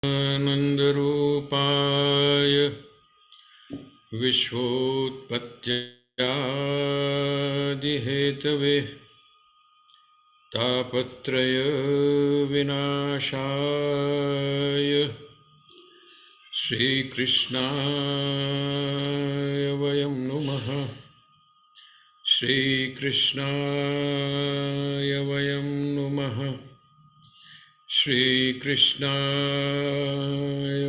आनन्दरूपाय विश्वोत्पत्त्यादिहेतवे तापत्रयविनाशाय श्रीकृष्णाय वयं नुमः। श्रीकृष्णाय वयं नुमः। श्रीकृष्णाय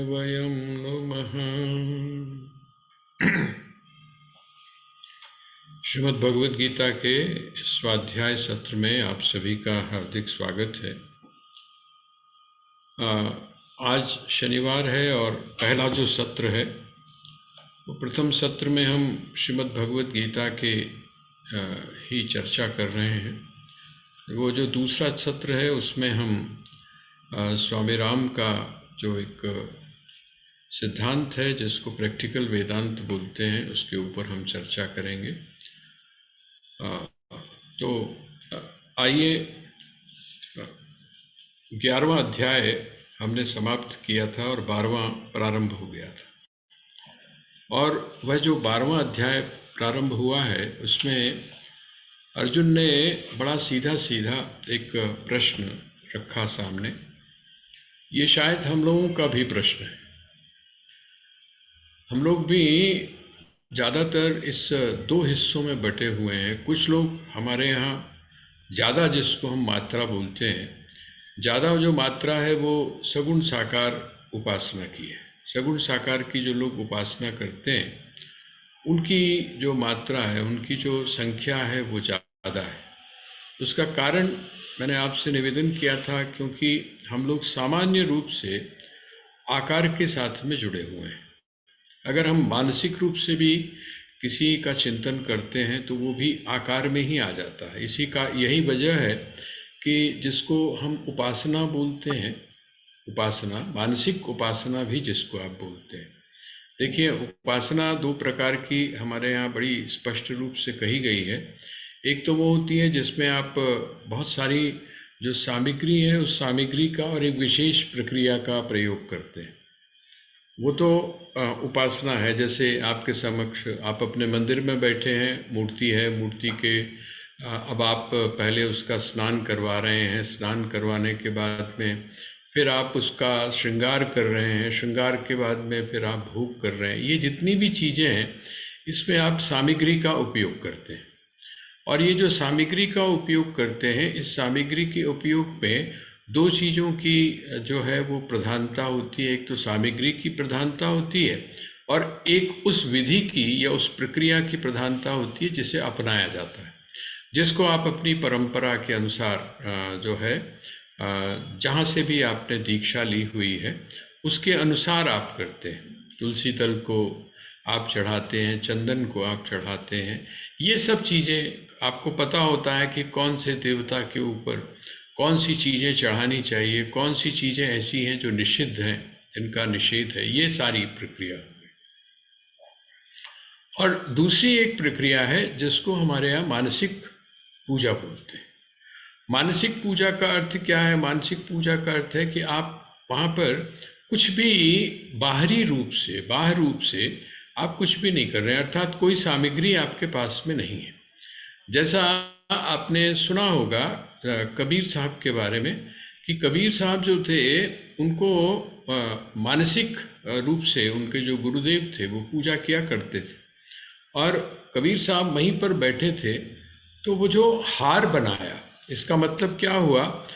वयं नुमः। श्रीमद् भगवद गीता के स्वाध्याय सत्र में आप सभी का हार्दिक स्वागत है। आज शनिवार है और पहला जो सत्र है वो प्रथम सत्र में हम श्रीमद् भगवद गीता के ही चर्चा कर रहे हैं। वो जो दूसरा सत्र है उसमें हम स्वामी राम का जो एक सिद्धांत है जिसको प्रैक्टिकल वेदांत बोलते हैं उसके ऊपर हम चर्चा करेंगे। तो आइए 11वां अध्याय हमने समाप्त किया था और 12वां प्रारंभ हो गया था। और वह जो 12वां अध्याय प्रारंभ हुआ है उसमें अर्जुन ने बड़ा सीधा सीधा एक प्रश्न रखा सामने। ये शायद हम लोगों का भी प्रश्न है। हम लोग भी ज़्यादातर इस दो हिस्सों में बटे हुए हैं। कुछ लोग हमारे यहाँ ज़्यादा, जिसको हम मात्रा बोलते हैं, ज़्यादा जो मात्रा है वो सगुण साकार उपासना की है। सगुण साकार की जो लोग उपासना करते हैं उनकी जो मात्रा है, उनकी जो संख्या है वो ज़्यादा है। उसका कारण मैंने आपसे निवेदन किया था क्योंकि हम लोग सामान्य रूप से आकार के साथ में जुड़े हुए हैं। अगर हम मानसिक रूप से भी किसी का चिंतन करते हैं तो वो भी आकार में ही आ जाता है। इसी का यही वजह है कि जिसको हम उपासना बोलते हैं, उपासना, मानसिक उपासना भी जिसको आप बोलते हैं। देखिए, उपासना दो प्रकार की हमारे यहाँ बड़ी स्पष्ट रूप से कही गई है। एक तो वो होती है जिसमें आप बहुत सारी जो सामग्री है उस सामग्री का और एक विशेष प्रक्रिया का प्रयोग करते हैं, वो तो उपासना है। जैसे आपके समक्ष आप अपने मंदिर में बैठे हैं, मूर्ति है, मूर्ति के अब आप पहले उसका स्नान करवा रहे हैं, स्नान करवाने के बाद में फिर आप उसका श्रृंगार कर रहे हैं, श्रृंगार के बाद में फिर आप भोग कर रहे हैं। ये जितनी भी चीज़ें हैं इसमें आप सामग्री का उपयोग करते हैं। और ये जो सामग्री का उपयोग करते हैं, इस सामग्री के उपयोग में दो चीज़ों की जो है वो प्रधानता होती है। एक तो सामग्री की प्रधानता होती है और एक उस विधि की या उस प्रक्रिया की प्रधानता होती है जिसे अपनाया जाता है, जिसको आप अपनी परंपरा के अनुसार जो है जहाँ से भी आपने दीक्षा ली हुई है उसके अनुसार आप करते हैं। तुलसी दल को आप चढ़ाते हैं, चंदन को आप चढ़ाते हैं। ये सब चीज़ें आपको पता होता है कि कौन से देवता के ऊपर कौन सी चीज़ें चढ़ानी चाहिए, कौन सी चीज़ें ऐसी हैं जो निषिद्ध हैं, जिनका निषेध है। ये सारी प्रक्रिया। और दूसरी एक प्रक्रिया है जिसको हमारे यहाँ मानसिक पूजा बोलते हैं। मानसिक पूजा का अर्थ क्या है? मानसिक पूजा का अर्थ है कि आप वहाँ पर कुछ भी बाहर रूप से आप कुछ भी नहीं कर रहे हैं, अर्थात कोई सामग्री आपके पास में नहीं है। जैसा आपने सुना होगा कबीर साहब के बारे में कि कबीर साहब जो थे उनको मानसिक रूप से उनके जो गुरुदेव थे वो पूजा किया करते थे। और कबीर साहब वहीं पर बैठे थे तो वो जो हार बनाया, इसका मतलब क्या हुआ?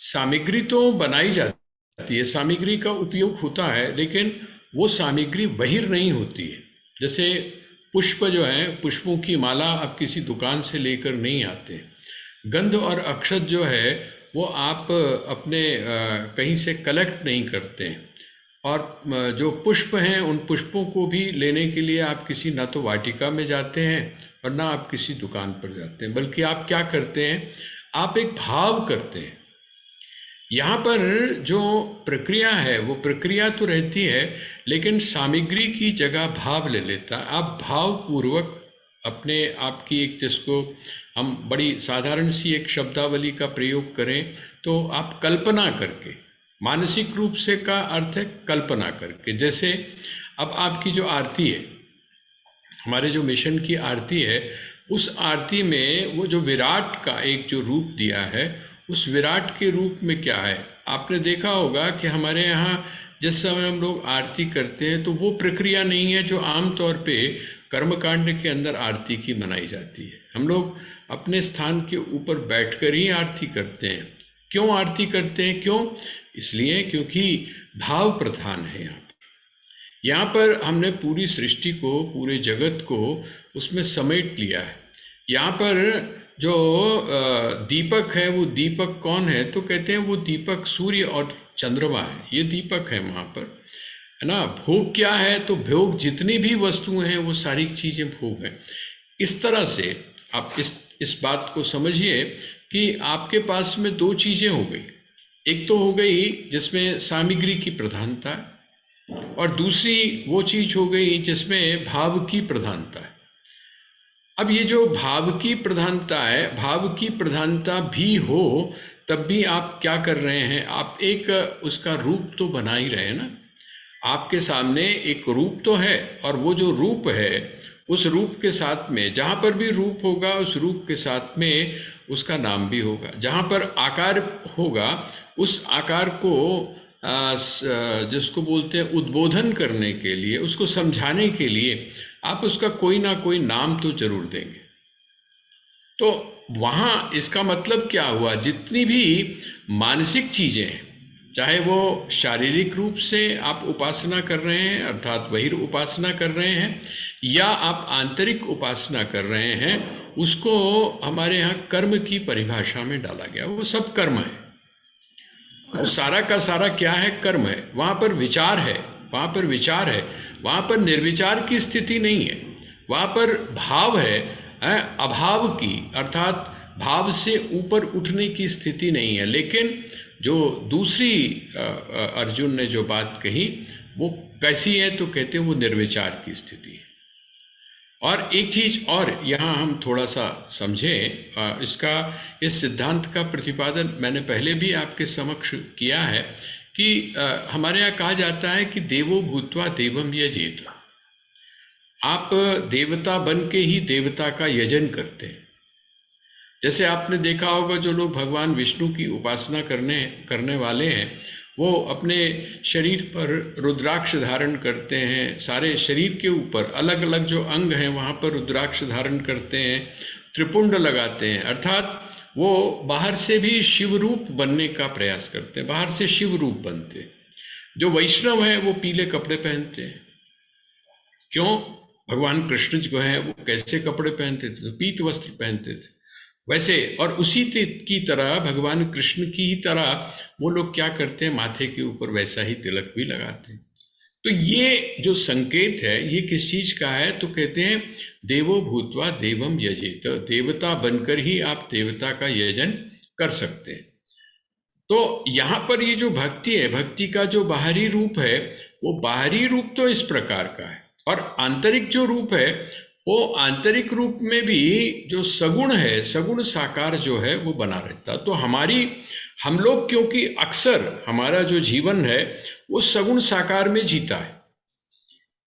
सामग्री तो बनाई जाती है, सामग्री का उपयोग होता है, लेकिन वो सामग्री बहिर नहीं होती है। जैसे पुष्प जो है, पुष्पों की माला आप किसी दुकान से लेकर नहीं आते। गंध और अक्षत जो है वो आप अपने कहीं से कलेक्ट नहीं करते हैं। और जो पुष्प हैं उन पुष्पों को भी लेने के लिए आप किसी ना तो वाटिका में जाते हैं और ना आप किसी दुकान पर जाते हैं, बल्कि आप क्या करते हैं? आप एक भाव करते हैं। यहाँ पर जो प्रक्रिया है वो प्रक्रिया तो रहती है, लेकिन सामग्री की जगह भाव ले लेता है। आप भावपूर्वक अपने आप की एक, जिसको हम बड़ी साधारण सी एक शब्दावली का प्रयोग करें तो आप कल्पना करके मानसिक रूप से का अर्थ है कल्पना करके। जैसे अब आपकी जो आरती है, हमारे जो मिशन की आरती है, उस आरती में वो जो विराट का एक जो रूप दिया है, उस विराट के रूप में क्या है, आपने देखा होगा कि हमारे यहाँ जिस समय हम लोग आरती करते हैं तो वो प्रक्रिया नहीं है जो आमतौर पे कर्मकांड के अंदर आरती की मनाई जाती है। हम लोग अपने स्थान के ऊपर बैठकर ही आरती करते हैं। क्यों आरती करते हैं? क्यों? इसलिए क्योंकि भाव प्रधान है। यहाँ पर हमने पूरी सृष्टि को, पूरे जगत को उसमें समेट लिया है। यहाँ पर जो दीपक है, वो दीपक कौन है? तो कहते हैं वो दीपक सूर्य और चंद्रमा है, ये दीपक है वहाँ पर, है ना। भोग क्या है? तो भोग जितनी भी वस्तुएं हैं वो सारी चीज़ें भोग हैं। इस तरह से आप इस बात को समझिए कि आपके पास में दो चीज़ें हो गई। एक तो हो गई जिसमें सामग्री की प्रधानता है, और दूसरी वो चीज हो गई जिसमें भाव की प्रधानता है। अब ये जो भाव की प्रधानता है, भाव की प्रधानता भी हो तब भी आप क्या कर रहे हैं? आप एक उसका रूप तो बना ही रहे हैं ना। आपके सामने एक रूप तो है, और वो जो रूप है उस रूप के साथ में, जहाँ पर भी रूप होगा उस रूप के साथ में उसका नाम भी होगा। जहाँ पर आकार होगा उस आकार को जिसको बोलते हैं उद्बोधन करने के लिए, उसको समझाने के लिए आप उसका कोई ना कोई नाम तो जरूर देंगे। तो वहाँ इसका मतलब क्या हुआ? जितनी भी मानसिक चीज़ें हैं, चाहे वो शारीरिक रूप से आप उपासना कर रहे हैं अर्थात बहिर उपासना कर रहे हैं, या आप आंतरिक उपासना कर रहे हैं, उसको हमारे यहाँ कर्म की परिभाषा में डाला गया। वो सब कर्म है, वो सारा का सारा क्या है? कर्म है। वहाँ पर विचार है, वहाँ पर विचार है, वहाँ पर निर्विचार की स्थिति नहीं है, वहाँ पर भाव है, अभाव की, अर्थात भाव से ऊपर उठने की स्थिति नहीं है। लेकिन जो दूसरी अर्जुन ने जो बात कही वो कैसी है? तो कहते हैं वो निर्विचार की स्थिति है। और एक चीज और यहाँ हम थोड़ा सा समझें, इस सिद्धांत का प्रतिपादन मैंने पहले भी आपके समक्ष किया है कि हमारे यहाँ कहा जाता है कि देवो भूत्वा देवम यजेत। आप देवता बन के ही देवता का यजन करते हैं। जैसे आपने देखा होगा जो लोग भगवान विष्णु की उपासना करने वाले हैं, वो अपने शरीर पर रुद्राक्ष धारण करते हैं, सारे शरीर के ऊपर अलग अलग जो अंग हैं वहाँ पर रुद्राक्ष धारण करते हैं, त्रिपुंड लगाते हैं, अर्थात वो बाहर से भी शिव रूप बनने का प्रयास करते हैं, बाहर से शिव रूप बनते हैं। जो वैष्णव हैं वो पीले कपड़े पहनते हैं। क्यों? भगवान कृष्ण जो हैं वो कैसे कपड़े पहनते थे? तो पीत वस्त्र पहनते थे। वैसे और उसी की तरह भगवान कृष्ण की ही तरह वो लोग क्या करते हैं? माथे के ऊपर वैसा ही तिलक भी लगाते हैं। तो ये जो संकेत है ये किस चीज का है? तो कहते हैं देवो भूत्वा देवम यजेत, देवता बनकर ही आप देवता का यजन कर सकते हैं। तो यहाँ पर ये जो भक्ति है, भक्ति का जो बाहरी रूप है, वो बाहरी रूप तो इस प्रकार का है, और आंतरिक जो रूप है वो आंतरिक रूप में भी जो सगुण है, सगुण साकार जो है वो बना रहता। तो हम लोग क्योंकि अक्सर हमारा जो जीवन है वो सगुण साकार में जीता है,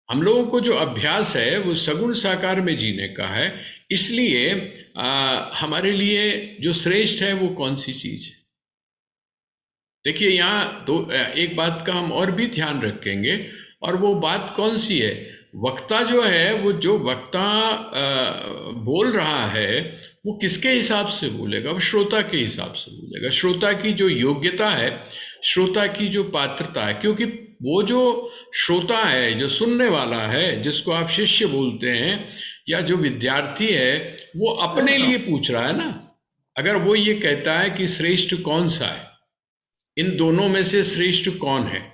हम लोगों को जो अभ्यास है वो सगुण साकार में जीने का है, इसलिए हमारे लिए जो श्रेष्ठ है वो कौन सी चीज है? देखिए यहाँ एक बात का हम और भी ध्यान रखेंगे, और वो बात कौन सी है? वक्ता जो है, वो जो वक्ता बोल रहा है वो किसके हिसाब से बोलेगा? वो श्रोता के हिसाब से बोलेगा। श्रोता की जो योग्यता है, श्रोता की जो पात्रता है, क्योंकि वो जो श्रोता है, जो सुनने वाला है, जिसको आप शिष्य बोलते हैं या जो विद्यार्थी है, वो अपने लिए पूछ रहा है ना। अगर वो ये कहता है कि श्रेष्ठ कौन सा है, इन दोनों में से श्रेष्ठ कौन है,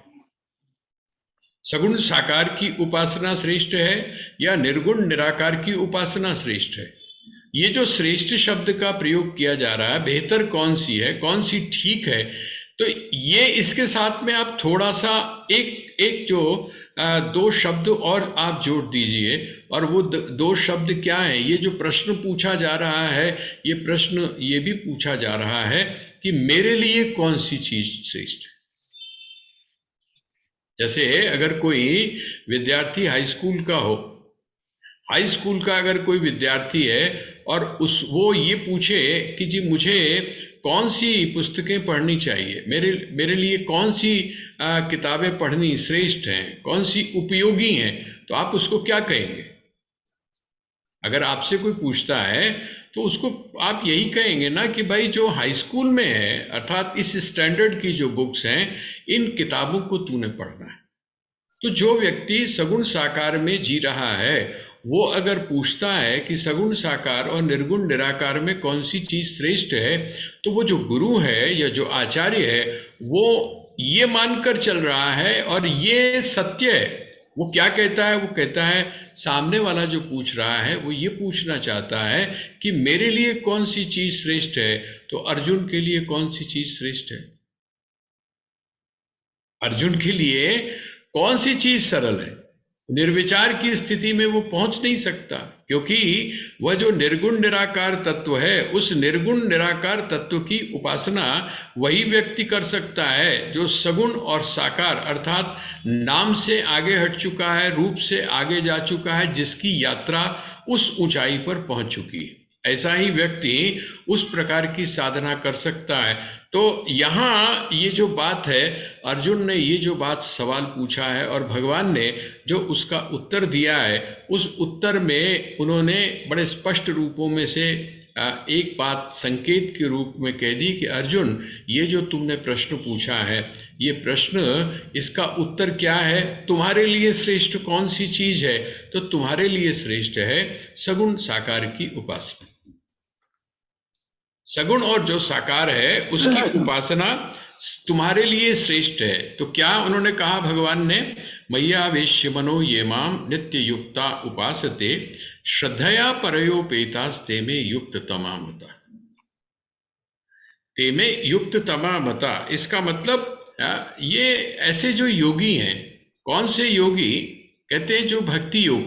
सगुण साकार की उपासना श्रेष्ठ है या निर्गुण निराकार की उपासना श्रेष्ठ है? ये जो श्रेष्ठ शब्द का प्रयोग किया जा रहा है, बेहतर कौन सी है, कौन सी ठीक है, तो ये इसके साथ में आप थोड़ा सा एक जो दो शब्द और आप जोड़ दीजिए, और वो दो शब्द क्या है? ये जो प्रश्न पूछा जा रहा है, ये प्रश्न ये भी पूछा जा रहा है कि मेरे लिए कौन सी चीज श्रेष्ठ है। जैसे अगर कोई विद्यार्थी हाई स्कूल का हो, हाई स्कूल का अगर कोई विद्यार्थी है और उस वो ये पूछे कि जी मुझे कौन सी पुस्तकें पढ़नी चाहिए, मेरे मेरे लिए कौन सी किताबें पढ़नी श्रेष्ठ हैं, कौन सी उपयोगी हैं, तो आप उसको क्या कहेंगे? अगर आपसे कोई पूछता है तो उसको आप यही कहेंगे ना कि भाई जो हाई स्कूल में है, अर्थात इस स्टैंडर्ड की जो बुक्स हैं, इन किताबों को तूने पढ़ना है। तो जो व्यक्ति सगुण साकार में जी रहा है, वो अगर पूछता है कि सगुण साकार और निर्गुण निराकार में कौन सी चीज श्रेष्ठ है, तो वो जो गुरु है या जो आचार्य है, वो ये मानकर चल रहा है और ये सत्य है। वो क्या कहता है? वो कहता है सामने वाला जो पूछ रहा है वो ये पूछना चाहता है कि मेरे लिए कौन सी चीज श्रेष्ठ है, तो अर्जुन के लिए कौन सी चीज श्रेष्ठ है? अर्जुन के लिए कौन सी चीज सरल है? निर्विचार की स्थिति में वो पहुंच नहीं सकता, क्योंकि वह जो निर्गुण निराकार तत्व है, उस निर्गुण निराकार तत्व की उपासना वही व्यक्ति कर सकता है जो सगुण और साकार अर्थात नाम से आगे हट चुका है, रूप से आगे जा चुका है, जिसकी यात्रा उस ऊंचाई पर पहुंच चुकी है। ऐसा ही व्यक्ति उस प्रकार की साधना कर सकता है। तो यहाँ ये जो बात है, अर्जुन ने ये जो बात सवाल पूछा है और भगवान ने जो उसका उत्तर दिया है, उस उत्तर में उन्होंने बड़े स्पष्ट रूपों में से एक बात संकेत के रूप में कह दी कि अर्जुन, ये जो तुमने प्रश्न पूछा है, ये प्रश्न, इसका उत्तर क्या है? तुम्हारे लिए श्रेष्ठ कौन सी चीज है? तो तुम्हारे लिए श्रेष्ठ है सगुण साकार की उपासना। सगुण और जो साकार है उसकी उपासना तुम्हारे लिए श्रेष्ठ है। तो क्या उन्होंने कहा भगवान ने? मय्यावेश्य मनो ये माम नित्य युक्ता उपासते श्रद्धया परयोपेतास्ते में युक्त तमा मता। ते में युक्त तमा मता, इसका मतलब ये ऐसे जो योगी हैं, कौन से योगी? कहते हैं जो भक्ति योग।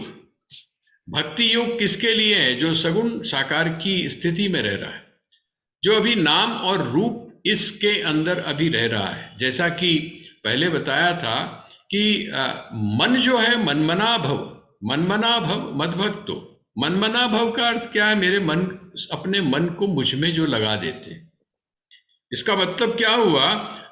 भक्ति योग किसके लिए है? जो सगुण साकार की स्थिति में रह रहा है, जो अभी नाम और रूप इसके अंदर अभी रह रहा है। जैसा कि पहले बताया था कि मन जो है मनमना भव, मनमना भव मद्भक्तो। मनमना भव का अर्थ क्या है? मेरे मन, अपने मन को मुझ में जो लगा देते। इसका मतलब क्या हुआ?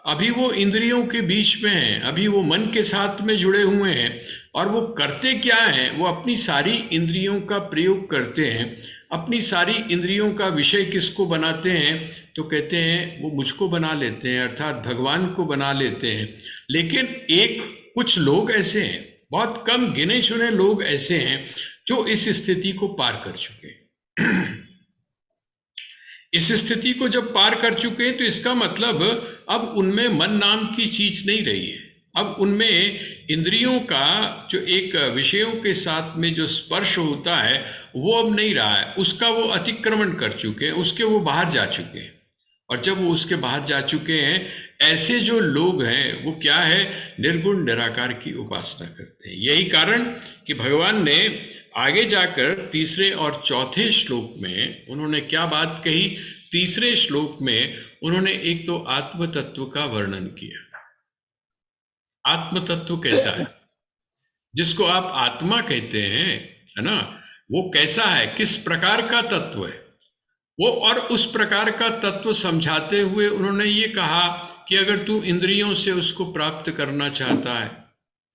अभी वो इंद्रियों के बीच में हैं, अभी वो मन के साथ में जुड़े हुए हैं, और वो करते क्या हैं? वो अपनी सारी इंद्रियों का प्रयोग करते हैं। अपनी सारी इंद्रियों का विषय किसको बनाते हैं? तो कहते हैं वो मुझको बना लेते हैं, अर्थात भगवान को बना लेते हैं। लेकिन कुछ लोग ऐसे हैं, बहुत कम गिने चुने लोग ऐसे हैं जो इस स्थिति को पार कर चुके हैं। इस स्थिति को जब पार कर चुके हैं तो इसका मतलब अब उनमें मन नाम की चीज नहीं रही है। अब उनमें इंद्रियों का जो एक विषयों के साथ में जो स्पर्श होता है वो अब नहीं रहा है, उसका वो अतिक्रमण कर चुके हैं, उसके वो बाहर जा चुके हैं। और जब वो उसके बाहर जा चुके हैं, ऐसे जो लोग हैं वो क्या है? निर्गुण निराकार की उपासना करते हैं। यही कारण कि भगवान ने आगे जाकर तीसरे और चौथे श्लोक में उन्होंने क्या बात कही? तीसरे श्लोक में उन्होंने एक तो आत्म तत्व का वर्णन किया। आत्म तत्व कैसा है, जिसको आप आत्मा कहते हैं, है ना, वो कैसा है, किस प्रकार का तत्व है वो। और उस प्रकार का तत्व समझाते हुए उन्होंने ये कहा कि अगर तू इंद्रियों से उसको प्राप्त करना चाहता है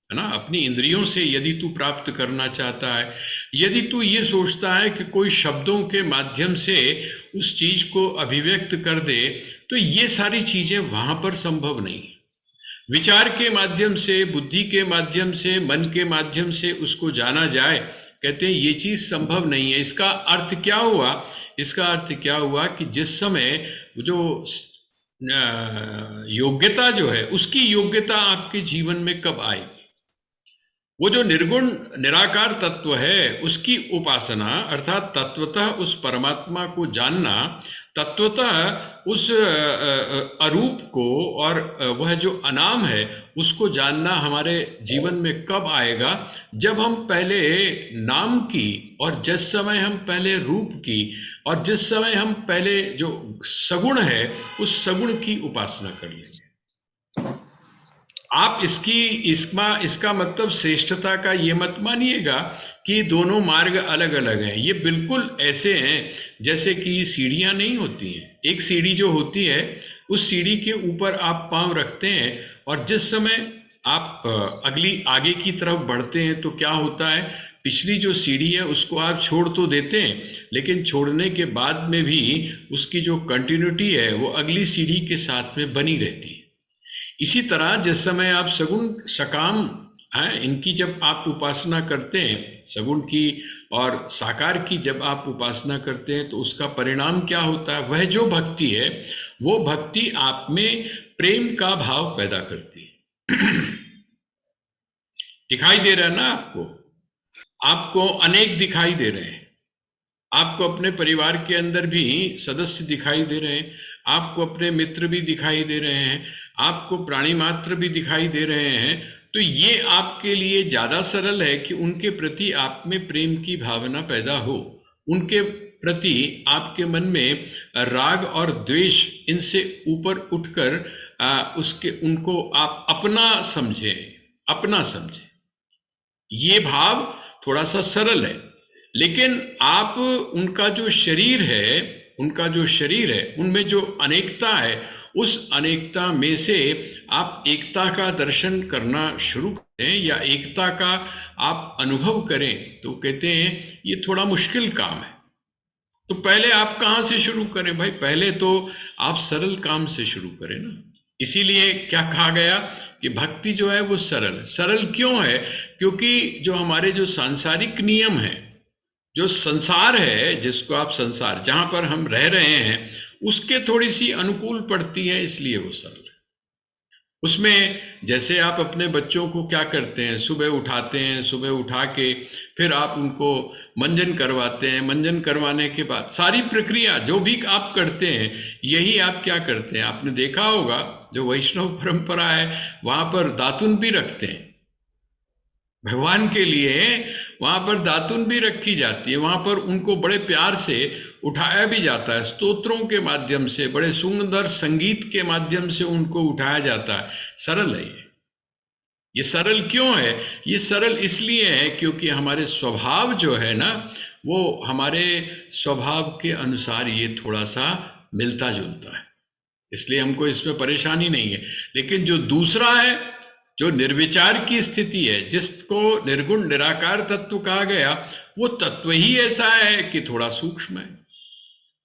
ना, अपनी इंद्रियों से यदि तू प्राप्त करना चाहता है, यदि तू ये सोचता है कि कोई शब्दों के माध्यम से उस चीज को अभिव्यक्त कर दे, तो ये सारी चीजें वहां पर संभव नहीं। विचार के माध्यम से, बुद्धि के माध्यम से, मन के माध्यम से उसको जाना जाए, कहते हैं ये चीज संभव नहीं है। इसका अर्थ क्या हुआ? इसका अर्थ क्या हुआ कि जिस समय जो योग्यता जो है, उसकी योग्यता आपके जीवन में कब आएगी? वो जो निर्गुण निराकार तत्व है उसकी उपासना, अर्थात तत्वतः उस परमात्मा को जानना, तत्वतः उस अरूप को और वह जो अनाम है उसको जानना हमारे जीवन में कब आएगा? जब हम पहले नाम की, और जिस समय हम पहले रूप की, और जिस समय हम पहले जो सगुण है उस सगुण की उपासना कर लेंगे। आप इसका मतलब श्रेष्ठता का ये मत मानिएगा कि दोनों मार्ग अलग अलग हैं। ये बिल्कुल ऐसे हैं जैसे कि सीढ़ियां नहीं होती हैं। एक सीढ़ी जो होती है, उस सीढ़ी के ऊपर आप पांव रखते हैं और जिस समय आप अगली आगे की तरफ बढ़ते हैं तो क्या होता है, पिछली जो सीढ़ी है उसको आप छोड़ तो देते हैं, लेकिन छोड़ने के बाद में भी उसकी जो कंटिन्यूटी है वो अगली सीढ़ी के साथ में बनी रहती है। इसी तरह जिस समय आप सगुण सकाम हैं, इनकी जब आप उपासना करते हैं, सगुण की और साकार की जब आप उपासना करते हैं, तो उसका परिणाम क्या होता है, वह जो भक्ति है वो भक्ति आप में प्रेम का भाव पैदा करती है। दिखाई दे रहा है ना आपको? आपको अनेक दिखाई दे रहे हैं। आपको अपने परिवार के अंदर भी सदस्य दिखाई दे रहे हैं, आपको अपने मित्र भी दिखाई दे रहे हैं, आपको प्राणी मात्र भी दिखाई दे रहे हैं। तो ये आपके लिए ज्यादा सरल है कि उनके प्रति आप में प्रेम की भावना पैदा हो, उनके प्रति आपके मन में राग और द्वेष इनसे ऊपर उठकर उसके उनको आप अपना समझें। ये भाव थोड़ा सा सरल है, लेकिन आप उनका जो शरीर है उनमें जो अनेकता है, उस अनेकता में से आप एकता का दर्शन करना शुरू करें या एकता का आप अनुभव करें, तो कहते हैं ये थोड़ा मुश्किल काम है। तो पहले आप कहाँ से शुरू करें भाई? पहले तो आप सरल काम से शुरू करें ना। इसीलिए क्या कहा गया कि भक्ति जो है वो सरल है। सरल क्यों है? क्योंकि जो हमारे जो सांसारिक नियम है, जो संसार है, जिसको आप संसार जहां पर हम रह रहे हैं, उसके थोड़ी सी अनुकूल पड़ती है, इसलिए वो सरल है। उसमें जैसे आप अपने बच्चों को क्या करते हैं, सुबह उठाते हैं, सुबह उठा के फिर आप उनको मंजन करवाते हैं, मंजन करवाने के बाद सारी प्रक्रिया जो भी आप करते हैं, यही आप क्या करते हैं, आपने देखा होगा जो वैष्णव परंपरा है वहां पर दातुन भी रखते हैं भगवान के लिए। वहां पर दातुन भी रखी जाती है, वहां पर उनको बड़े प्यार से उठाया भी जाता है, स्तोत्रों के माध्यम से, बड़े सुंदर संगीत के माध्यम से उनको उठाया जाता है। सरल है ये सरल क्यों है? ये सरल इसलिए है क्योंकि हमारे स्वभाव जो है ना, वो हमारे स्वभाव के अनुसार ये थोड़ा सा मिलता जुलता है, इसलिए हमको इसमें परेशानी नहीं है। लेकिन जो दूसरा है, जो निर्विचार की स्थिति है, जिसको निर्गुण निराकार तत्व कहा गया, वो तत्व ही ऐसा है कि थोड़ा सूक्ष्म है।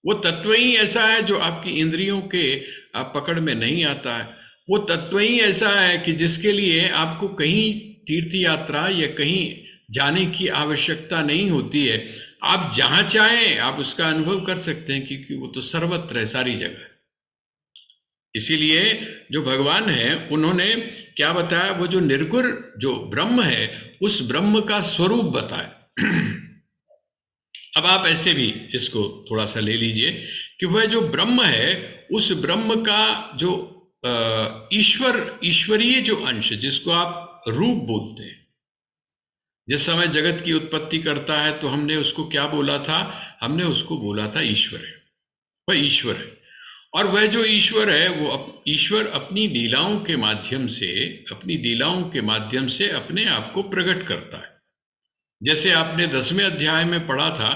वो तत्व ही ऐसा है जो आपकी इंद्रियों के पकड़ में नहीं आता है। वो तत्व ही ऐसा है कि जिसके लिए आपको कहीं तीर्थ यात्रा या कहीं जाने की आवश्यकता नहीं होती है। आप जहां चाहें आप उसका अनुभव कर सकते हैं, क्योंकि वो तो सर्वत्र है, सारी जगह। इसीलिए जो भगवान है उन्होंने क्या बताया, वो जो निर्गुण जो ब्रह्म है, उस ब्रह्म का स्वरूप बताया। अब आप ऐसे भी इसको थोड़ा सा ले लीजिए कि वह जो ब्रह्म है, उस ब्रह्म का जो ईश्वरीय जो अंश, जिसको आप रूप बोलते हैं, जिस समय जगत की उत्पत्ति करता है तो हमने उसको क्या बोला था? हमने उसको बोला था ईश्वर है। वह ईश्वर है, और वह जो ईश्वर है वो ईश्वर अपनी लीलाओं के माध्यम से अपने आप को प्रकट करता है। जैसे आपने 10वें अध्याय में पढ़ा था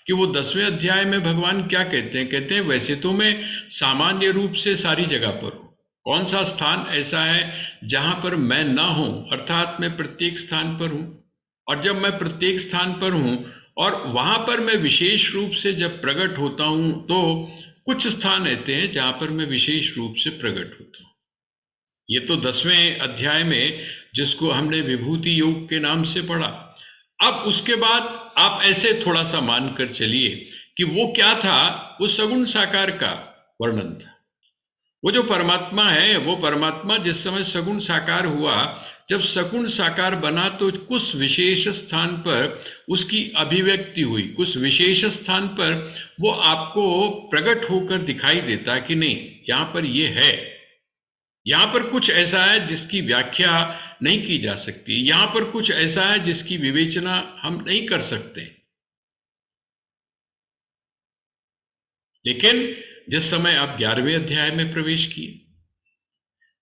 कि वो 10वें अध्याय में भगवान क्या कहते हैं? कहते हैं वैसे तो मैं सामान्य रूप से सारी जगह पर हूं। कौन सा स्थान ऐसा है जहां पर मैं ना हूं? अर्थात मैं प्रत्येक स्थान पर हूं, और जब मैं प्रत्येक स्थान पर हूं और वहां पर मैं विशेष रूप से जब प्रकट होता हूं, तो कुछ स्थान ऐसे हैं जहां पर मैं विशेष रूप से प्रकट होता हूं। ये तो 10वें अध्याय में, जिसको हमने विभूति योग के नाम से पढ़ा। अब उसके बाद आप ऐसे थोड़ा सा मानकर चलिए कि वो क्या था, वो सगुण साकार का वर्णन था। वो जो परमात्मा है, वो परमात्मा जिस समय सगुण साकार हुआ, जब सगुण साकार बना, तो कुछ विशेष स्थान पर उसकी अभिव्यक्ति हुई, कुछ विशेष स्थान पर वो आपको प्रकट होकर दिखाई देता कि नहीं, यहां पर ये है, यहां पर कुछ ऐसा है जिसकी व्याख्या नहीं की जा सकती, यहां पर कुछ ऐसा है जिसकी विवेचना हम नहीं कर सकते। लेकिन जिस समय आप 11वें अध्याय में प्रवेश किए,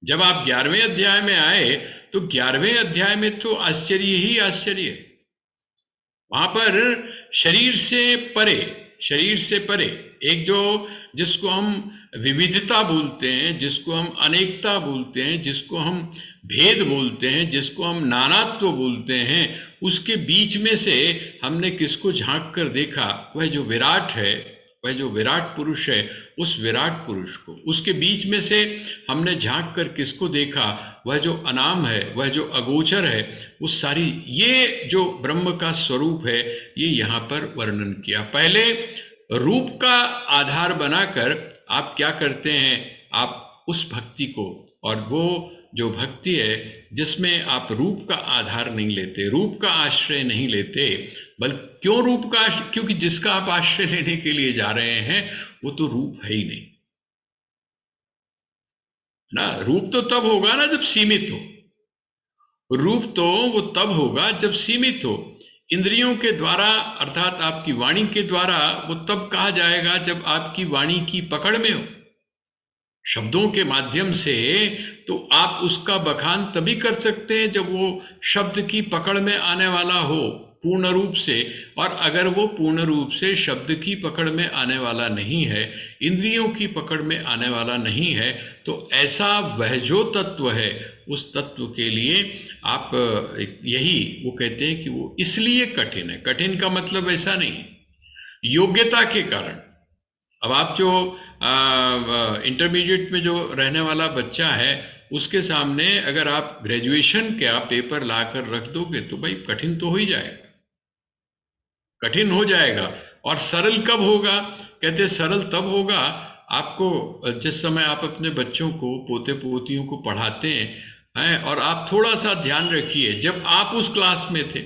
जब आप 11वें अध्याय में आए तो 11वें अध्याय में तो आश्चर्य ही आश्चर्य है। वहां पर शरीर से परे, शरीर से परे एक जो, जिसको हम विविधता बोलते हैं, जिसको हम अनेकता बोलते हैं, जिसको हम भेद बोलते हैं, जिसको हम नानात्व बोलते हैं, उसके बीच में से हमने किसको झांक कर देखा? वह जो विराट है, वह जो विराट पुरुष है, उस विराट पुरुष को। उसके बीच में से हमने झांक कर किसको देखा? वह जो अनाम है, वह जो अगोचर है, वो सारी, ये जो ब्रह्म का स्वरूप है, ये यहाँ पर वर्णन किया। पहले रूप का आधार बनाकर आप क्या करते हैं? आप उस भक्ति को, और वो जो भक्ति है जिसमें आप रूप का आधार नहीं लेते, रूप का आश्रय नहीं लेते, बल्कि क्यों रूप का आश्रय? क्योंकि जिसका आप आश्रय लेने के लिए जा रहे हैं वो तो रूप है ही नहीं ना। रूप तो तब होगा ना जब सीमित हो, रूप तो वो तब होगा जब सीमित हो। इंद्रियों के द्वारा अर्थात आपकी वाणी के द्वारा वो तब कहा जाएगा जब आपकी वाणी की पकड़ में हो। शब्दों के माध्यम से तो आप उसका बखान तभी कर सकते हैं जब वो शब्द की पकड़ में आने वाला हो पूर्ण रूप से। और अगर वो पूर्ण रूप से शब्द की पकड़ में आने वाला नहीं है, इंद्रियों की पकड़ में आने वाला नहीं है, तो ऐसा वह जो तत्व है, उस तत्व के लिए आप यही वो कहते हैं कि वो इसलिए कठिन है। कठिन का मतलब ऐसा नहीं, योग्यता के कारण। अब आप जो इंटरमीडिएट में जो रहने वाला बच्चा है, उसके सामने अगर आप ग्रेजुएशन का पेपर लाकर रख दोगे तो भाई कठिन तो हो ही जाएगा, कठिन हो जाएगा। और सरल कब होगा? कहते सरल तब होगा आपको जिस समय आप अपने बच्चों को, पोते पोतियों को पढ़ाते हैं, और आप थोड़ा सा ध्यान रखिए, जब आप उस क्लास में थे,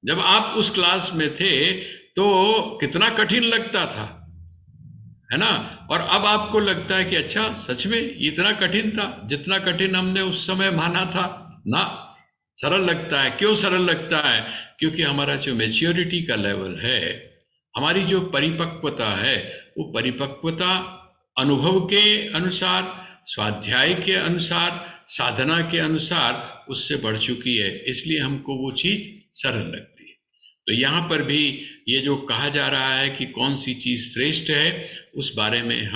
जब आप उस क्लास में थे तो कितना कठिन लगता था, है ना? और अब आपको लगता है कि अच्छा सच में इतना कठिन था जितना कठिन हमने उस समय माना था ना। सरल लगता है। क्यों सरल लगता है? क्योंकि हमारा जो मैच्योरिटी का लेवल है, हमारी जो परिपक्वता है, वो परिपक्वता अनुभव के अनुसार, स्वाध्याय के अनुसार, साधना के अनुसार उससे बढ़ चुकी है, इसलिए हमको वो चीज सरल लगती है। तो यहाँ पर भी ये जो कहा जा रहा है कि कौन सी चीज श्रेष्ठ है, उस बारे में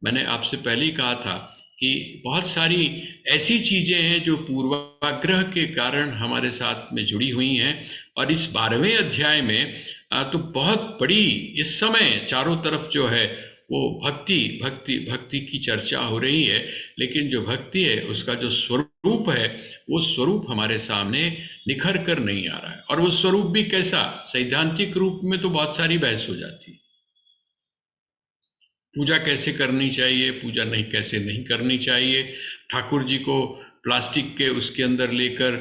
मैंने आपसे पहले ही कहा था कि बहुत सारी ऐसी चीजें हैं जो पूर्वाग्रह के कारण हमारे साथ में जुड़ी हुई हैं। और इस 12वें अध्याय में तो बहुत बड़ी इस समय चारों तरफ जो है वो भक्ति भक्ति भक्ति की चर्चा हो रही है। लेकिन जो भक्ति है उसका जो स्वरूप है, वो स्वरूप हमारे सामने निखर कर नहीं आ रहा है। और वो स्वरूप भी कैसा? सैद्धांतिक रूप में तो बहुत सारी बहस हो जाती है, पूजा कैसे करनी चाहिए, पूजा नहीं कैसे नहीं करनी चाहिए, ठाकुर जी को प्लास्टिक के उसके अंदर लेकर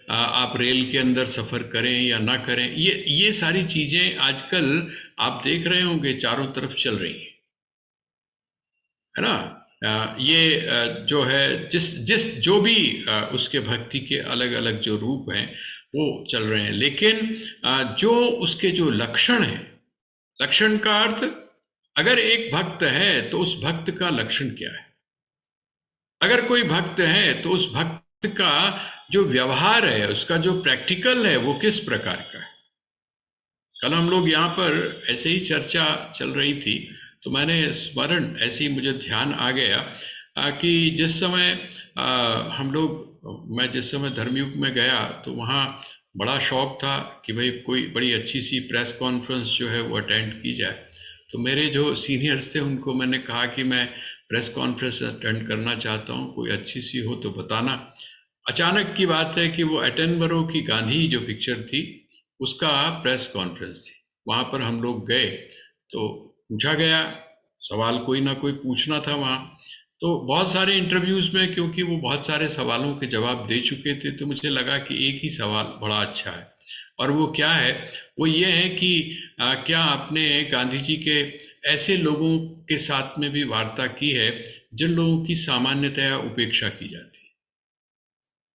आप रेल के अंदर सफर करें या ना करें, ये सारी चीजें आजकल आप देख रहे होंगे चारों तरफ चल रही है ना। ये जो है जिस जिस जो भी उसके भक्ति के अलग अलग जो रूप हैं वो चल रहे हैं। लेकिन जो उसके जो लक्षण हैं, लक्षण का अर्थ, अगर एक भक्त है तो उस भक्त का लक्षण क्या है? अगर कोई भक्त है तो उस भक्त का जो व्यवहार है, उसका जो प्रैक्टिकल है, वो किस प्रकार का है? कल हम लोग यहाँ पर ऐसे ही चर्चा चल रही थी तो मैंने स्मरण ऐसे ही मुझे ध्यान आ गया कि जिस समय मैं जिस समय धर्मयुग में गया तो वहाँ बड़ा शौक था कि भाई कोई बड़ी अच्छी सी प्रेस कॉन्फ्रेंस जो है वो अटेंड की जाए। तो मेरे जो सीनियर्स थे उनको मैंने कहा कि मैं प्रेस कॉन्फ्रेंस अटेंड करना चाहता हूँ, कोई अच्छी सी हो तो बताना। अचानक की बात है कि वो एटनबरो की गांधी जो पिक्चर थी उसका प्रेस कॉन्फ्रेंस थी। वहाँ पर हम लोग गए तो पूछा गया, सवाल कोई ना कोई पूछना था वहाँ। तो बहुत सारे इंटरव्यूज़ में क्योंकि वो बहुत सारे सवालों के जवाब दे चुके थे तो मुझे लगा कि एक ही सवाल बड़ा अच्छा है। और वो क्या है? वो ये है कि क्या आपने गांधी जी के ऐसे लोगों के साथ में भी वार्ता की है जिन लोगों की सामान्यतया उपेक्षा की जाती है?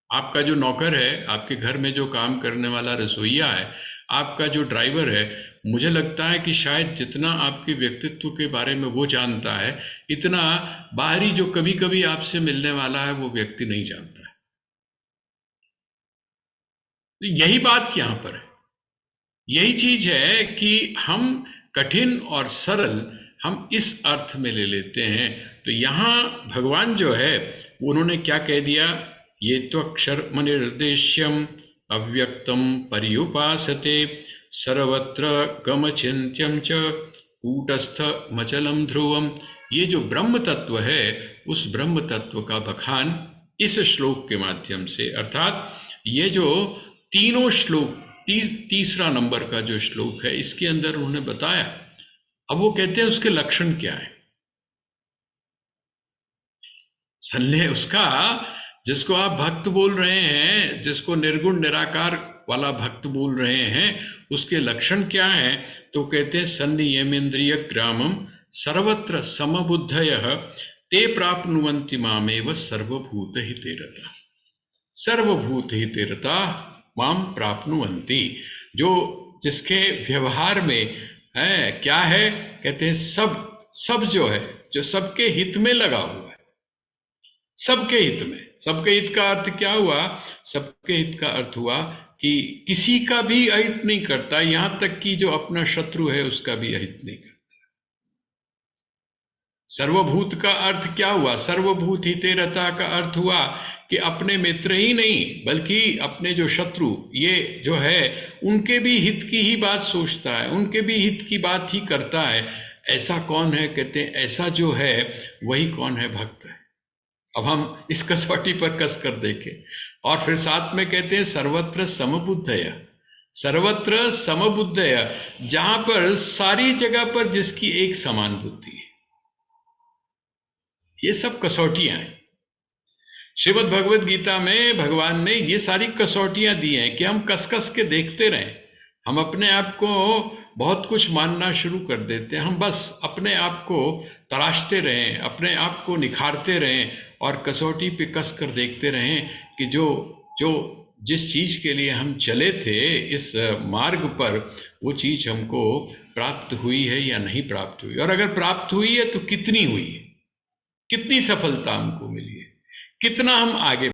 आपका जो नौकर है, आपके घर में जो काम करने वाला रसोइया है, आपका जो ड्राइवर है, मुझे लगता है कि शायद जितना आपके व्यक्तित्व के बारे में वो जानता है, इतना बाहरी जो कभी कभी आपसे मिलने वाला है वो व्यक्ति नहीं जानता है। तो यही बात यहाँ पर है, यही चीज है कि हम कठिन और सरल हम इस अर्थ में ले लेते हैं। तो यहाँ भगवान जो है उन्होंने क्या कह दिया, ये तो अक्षरम निर्देश्यम अव्यक्तम पर्युपासते सर्वत्र गमचिन्त्यम च कूटस्थ मचलम ध्रुवम। ये जो ब्रह्म तत्व है उस ब्रह्म तत्व का बखान इस श्लोक के माध्यम से, अर्थात ये जो तीनों श्लोक, तीसरा नंबर का जो श्लोक है इसके अंदर उन्होंने बताया। अब वो कहते हैं उसके लक्षण क्या है। संदेह उसका, जिसको आप भक्त बोल रहे हैं, जिसको निर्गुण निराकार वाला भक्त बोल रहे हैं, उसके लक्षण क्या है। तो कहते हैं संनियमेन्द्रिय ग्रामम सर्वत्र समबुद्धयः ते प्राप्नुवन्ति मामेव सर्वभूत हिते रता। सर्वभूत हिते रता माम प्राप्नुवन्ति। जो जिसके व्यवहार में है क्या है, कहते हैं सब जो है, जो सबके हित में लगा हुआ है। सबके हित में, सबके हित का अर्थ क्या हुआ, सबके हित का अर्थ हुआ कि किसी का भी अहित नहीं करता, यहां तक कि जो अपना शत्रु है उसका भी अहित नहीं करता। सर्वभूत का अर्थ क्या हुआ, सर्वभूत हिते रता का अर्थ हुआ कि अपने मित्र ही नहीं बल्कि अपने जो शत्रु ये जो है उनके भी हित की ही बात सोचता है, उनके भी हित की बात ही करता है। ऐसा कौन है, कहते हैं ऐसा जो है वही कौन है, भक्त है। अब हम इस कसौटी पर कस कर देखें और फिर साथ में कहते हैं सर्वत्र समबुद्धय। सर्वत्र समबुद्धय, जहां पर सारी जगह पर जिसकी एक समान बुद्धि है। ये सब कसौटियां हैं। श्रीमद् भगवद गीता में भगवान ने ये सारी कसौटियां दी हैं कि हम कस कस के देखते रहें। हम अपने आप को बहुत कुछ मानना शुरू कर देते हैं, हम बस अपने आप को तराशते रहें, अपने आप को निखारते रहें और कसौटी पे कस कर देखते रहें कि जो जो जिस चीज के लिए हम चले थे इस मार्ग पर, वो चीज हमको प्राप्त हुई है या नहीं प्राप्त हुई, और अगर प्राप्त हुई है तो कितनी हुई है, कितनी सफलता हमको मिली है, कितना हम आगे